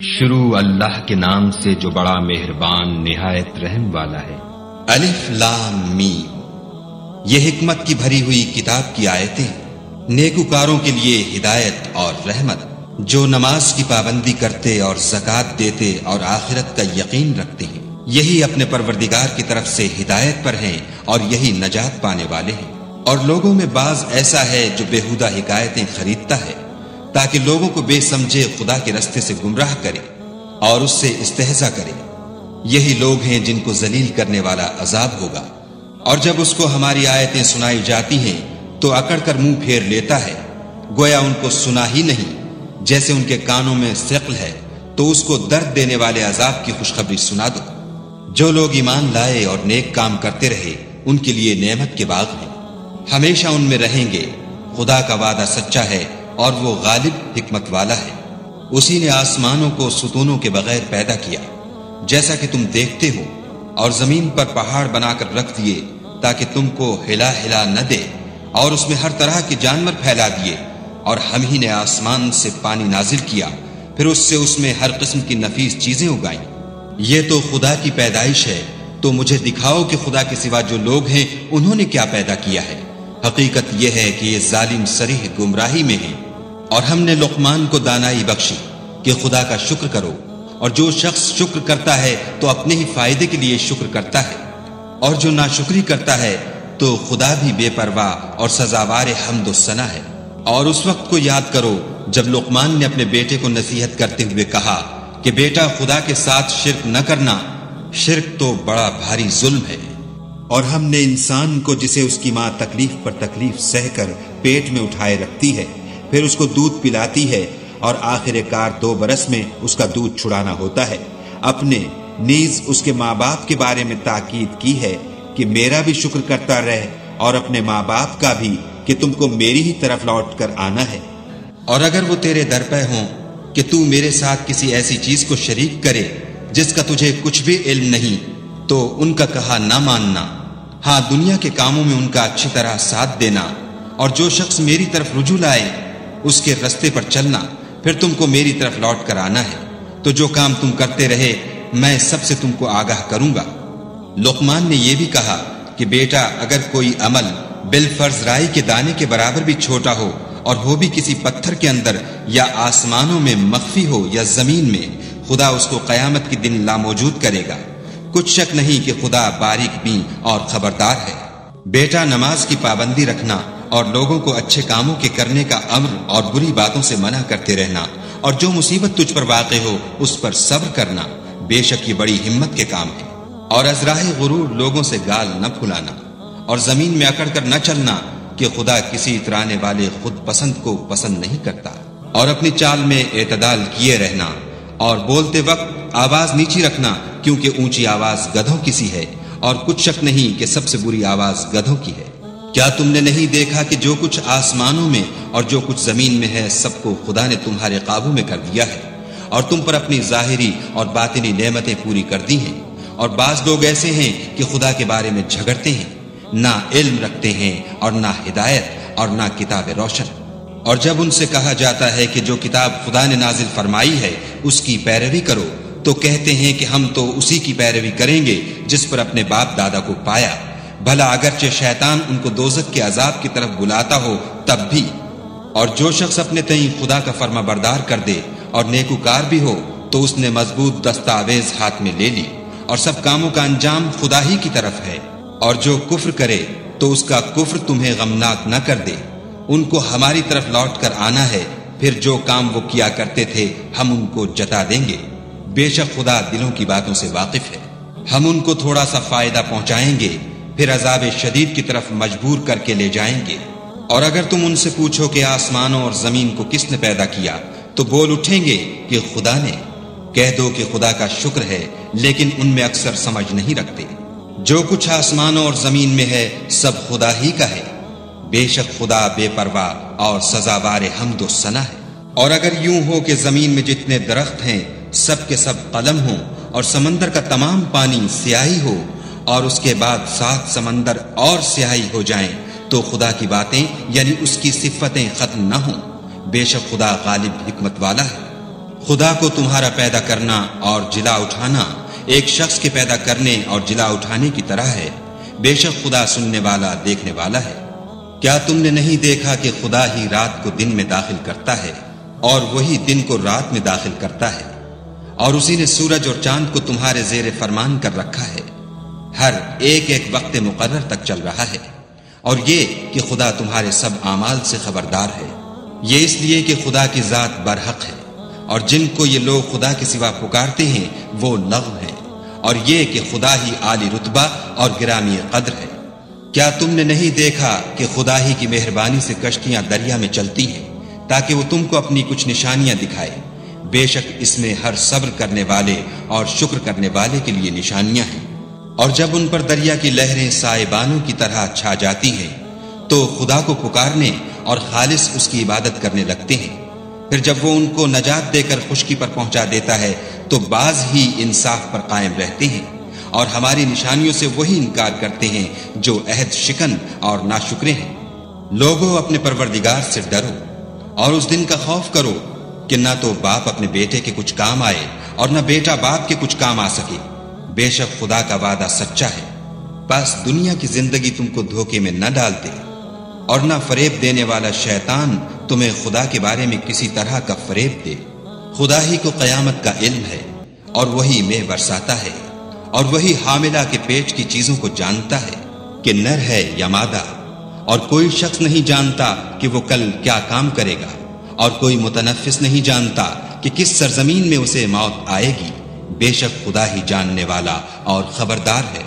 شروع اللہ کے نام سے جو بڑا مہربان نہایت رحم والا ہے۔ الف لام میم، یہ حکمت کی بھری ہوئی کتاب کی آیتیں، نیکوکاروں کے لیے ہدایت اور رحمت، جو نماز کی پابندی کرتے اور زکوٰۃ دیتے اور آخرت کا یقین رکھتے ہیں، یہی اپنے پروردگار کی طرف سے ہدایت پر ہیں اور یہی نجات پانے والے ہیں۔ اور لوگوں میں بعض ایسا ہے جو بیہودہ حکایتیں خریدتا ہے تاکہ لوگوں کو بے سمجھے خدا کے رستے سے گمراہ کرے اور اس سے استہزاء کرے، یہی لوگ ہیں جن کو ذلیل کرنے والا عذاب ہوگا۔ اور جب اس کو ہماری آیتیں سنائی جاتی ہیں تو اکڑ کر منہ پھیر لیتا ہے، گویا ان کو سنا ہی نہیں، جیسے ان کے کانوں میں ثقل ہے، تو اس کو درد دینے والے عذاب کی خوشخبری سنا دو۔ جو لوگ ایمان لائے اور نیک کام کرتے رہے، ان کے لیے نعمت کے باغ ہیں، ہمیشہ ان میں رہیں گے۔ خدا کا وعدہ سچا ہے اور وہ غالب حکمت والا ہے۔ اسی نے آسمانوں کو ستونوں کے بغیر پیدا کیا جیسا کہ تم دیکھتے ہو، اور زمین پر پہاڑ بنا کر رکھ دیے تاکہ تم کو ہلا نہ دے، اور اس میں ہر طرح کے جانور پھیلا دیے، اور ہم ہی نے آسمان سے پانی نازل کیا، پھر اس میں ہر قسم کی نفیس چیزیں اگائیں۔ یہ تو خدا کی پیدائش ہے، تو مجھے دکھاؤ کہ خدا کے سوا جو لوگ ہیں انہوں نے کیا پیدا کیا ہے۔ حقیقت یہ ہے کہ یہ ظالم صریح گمراہی میں ہیں۔ اور ہم نے لقمان کو دانائی بخشی کہ خدا کا شکر کرو، اور جو شخص شکر کرتا ہے تو اپنے ہی فائدے کے لیے شکر کرتا ہے، اور جو ناشکری کرتا ہے تو خدا بھی بے پرواہ اور سزاوار حمد و ثنا ہے۔ اور اس وقت کو یاد کرو جب لقمان نے اپنے بیٹے کو نصیحت کرتے ہوئے کہا کہ بیٹا، خدا کے ساتھ شرک نہ کرنا، شرک تو بڑا بھاری ظلم ہے۔ اور ہم نے انسان کو، جسے اس کی ماں تکلیف پر تکلیف سہ کر پیٹ میں اٹھائے رکھتی ہے، پھر اس کو دودھ پلاتی ہے، اور آخر کار 2 برس میں اس کا دودھ چھڑانا ہوتا ہے، اپنے نیز اس کے ماں باپ کے بارے میں تاکید کی ہے کہ میرا بھی شکر کرتا رہے، اور اپنے ماں باپ کا بھی، کہ تم کو میری ہی طرف لوٹ کر آنا ہے۔ اور اگر وہ تیرے در پہ ہوں کہ تو میرے ساتھ کسی ایسی چیز کو شریک کرے جس کا تجھے کچھ بھی علم نہیں، تو ان کا کہا نہ ماننا، ہاں دنیا کے کاموں میں ان کا اچھی طرح ساتھ دینا، اور جو شخص میری طرف رجوع لائے اس کے رستے پر چلنا، پھر تم کو میری طرف لوٹ کر آنا ہے، تو جو کام تم کرتے رہے میں سب سے تم کو آگاہ کروں گا۔ لقمان نے یہ بھی کہا کہ بیٹا، اگر کوئی عمل بالفرض رائی کے دانے کے برابر بھی چھوٹا ہو، اور ہو بھی کسی پتھر کے اندر یا آسمانوں میں مخفی ہو یا زمین میں، خدا اس کو قیامت کے دن لاموجود کرے گا۔ کچھ شک نہیں کہ خدا باریک بین اور خبردار ہے۔ بیٹا، نماز کی پابندی رکھنا اور لوگوں کو اچھے کاموں کے کرنے کا امر اور بری باتوں سے منع کرتے رہنا، اور جو مصیبت تجھ پر واقع ہو اس پر صبر کرنا، بے شک یہ بڑی ہمت کے کام ہے۔ اور از راہ غرور لوگوں سے گال نہ پھلانا، اور زمین میں اکڑ کر نہ چلنا، کہ خدا کسی اترانے والے خود پسند کو پسند نہیں کرتا۔ اور اپنی چال میں اعتدال کیے رہنا، اور بولتے وقت آواز نیچی رکھنا، کیونکہ اونچی آواز گدھوں کی سی ہے، اور کچھ شک نہیں کہ سب سے بری آواز گدھوں کی ہے۔ کیا تم نے نہیں دیکھا کہ جو کچھ آسمانوں میں اور جو کچھ زمین میں ہے، سب کو خدا نے تمہارے قابو میں کر دیا ہے، اور تم پر اپنی ظاہری اور باطنی نعمتیں پوری کر دی ہیں۔ اور بعض لوگ ایسے ہیں کہ خدا کے بارے میں جھگڑتے ہیں، نہ علم رکھتے ہیں اور نہ ہدایت اور نہ کتاب روشن۔ اور جب ان سے کہا جاتا ہے کہ جو کتاب خدا نے نازل فرمائی ہے اس کی پیروی کرو، تو کہتے ہیں کہ ہم تو اسی کی پیروی کریں گے جس پر اپنے باپ دادا کو پایا، بھلا اگرچہ شیطان ان کو دوزخ کے عذاب کی طرف بلاتا ہو تب بھی۔ اور جو شخص اپنے تئیں خدا کا فرما بردار کر دے اور نیکوکار بھی ہو، تو اس نے مضبوط دستاویز ہاتھ میں لے لی، اور سب کاموں کا انجام خدا ہی کی طرف ہے۔ اور جو کفر کرے تو اس کا کفر تمہیں غمناک نہ کر دے، ان کو ہماری طرف لوٹ کر آنا ہے، پھر جو کام وہ کیا کرتے تھے ہم ان کو جتا دیں گے۔ بے شک خدا دلوں کی باتوں سے واقف ہے۔ ہم ان کو تھوڑا سا فائدہ پہنچائیں گے، پھر عذاب شدید کی طرف مجبور کر کے لے جائیں گے۔ اور اگر تم ان سے پوچھو کہ آسمانوں اور زمین کو کس نے پیدا کیا، تو بول اٹھیں گے کہ خدا نے۔ کہہ دو کہ خدا کا شکر ہے، لیکن ان میں اکثر سمجھ نہیں رکھتے۔ جو کچھ آسمانوں اور زمین میں ہے سب خدا ہی کا ہے، بے شک خدا بے پرواہ اور سزاوار حمد و ثنا ہے۔ اور اگر یوں ہو کہ زمین میں جتنے درخت ہیں سب کے سب قلم ہوں، اور سمندر کا تمام پانی سیاہی ہو، اور اس کے بعد 7 سمندر اور سیاہی ہو جائیں، تو خدا کی باتیں یعنی اس کی صفتیں ختم نہ ہوں۔ بے شک خدا غالب حکمت والا ہے۔ خدا کو تمہارا پیدا کرنا اور جلا اٹھانا ایک شخص کے پیدا کرنے اور جلا اٹھانے کی طرح ہے۔ بے شک خدا سننے والا دیکھنے والا ہے۔ کیا تم نے نہیں دیکھا کہ خدا ہی رات کو دن میں داخل کرتا ہے اور وہی دن کو رات میں داخل کرتا ہے، اور اسی نے سورج اور چاند کو تمہارے زیر فرمان کر رکھا ہے، ہر ایک ایک وقت مقرر تک چل رہا ہے، اور یہ کہ خدا تمہارے سب اعمال سے خبردار ہے۔ یہ اس لیے کہ خدا کی ذات برحق ہے، اور جن کو یہ لوگ خدا کے سوا پکارتے ہیں وہ لغو ہیں، اور یہ کہ خدا ہی عالی رتبہ اور گرامی قدر ہے۔ کیا تم نے نہیں دیکھا کہ خدا ہی کی مہربانی سے کشتیاں دریا میں چلتی ہیں تاکہ وہ تم کو اپنی کچھ نشانیاں دکھائے؟ بے شک اس میں ہر صبر کرنے والے اور شکر کرنے والے کے لیے نشانیاں ہیں۔ اور جب ان پر دریا کی لہریں سائبانوں کی طرح چھا جاتی ہیں تو خدا کو پکارنے اور خالص اس کی عبادت کرنے لگتے ہیں۔ پھر جب وہ ان کو نجات دے کر خشکی پر پہنچا دیتا ہے تو بعض ہی انصاف پر قائم رہتے ہیں، اور ہماری نشانیوں سے وہی انکار کرتے ہیں جو عہد شکن اور ناشکرے ہیں۔ لوگوں اپنے پروردگار سے ڈرو اور اس دن کا خوف کرو کہ نہ تو باپ اپنے بیٹے کے کچھ کام آئے اور نہ بیٹا باپ کے کچھ کام آ سکے۔ بے شک خدا کا وعدہ سچا ہے۔ بس دنیا کی زندگی تم کو دھوکے میں نہ ڈال دے، اور نہ فریب دینے والا شیطان تمہیں خدا کے بارے میں کسی طرح کا فریب دے۔ خدا ہی کو قیامت کا علم ہے، اور وہی مہ برساتا ہے، اور وہی حاملہ کے پیٹ کی چیزوں کو جانتا ہے کہ نر ہے یا مادہ، اور کوئی شخص نہیں جانتا کہ وہ کل کیا کام کرے گا، اور کوئی متنفس نہیں جانتا کہ کس سرزمین میں اسے موت آئے گی۔ بے شک خدا ہی جاننے والا اور خبردار ہے۔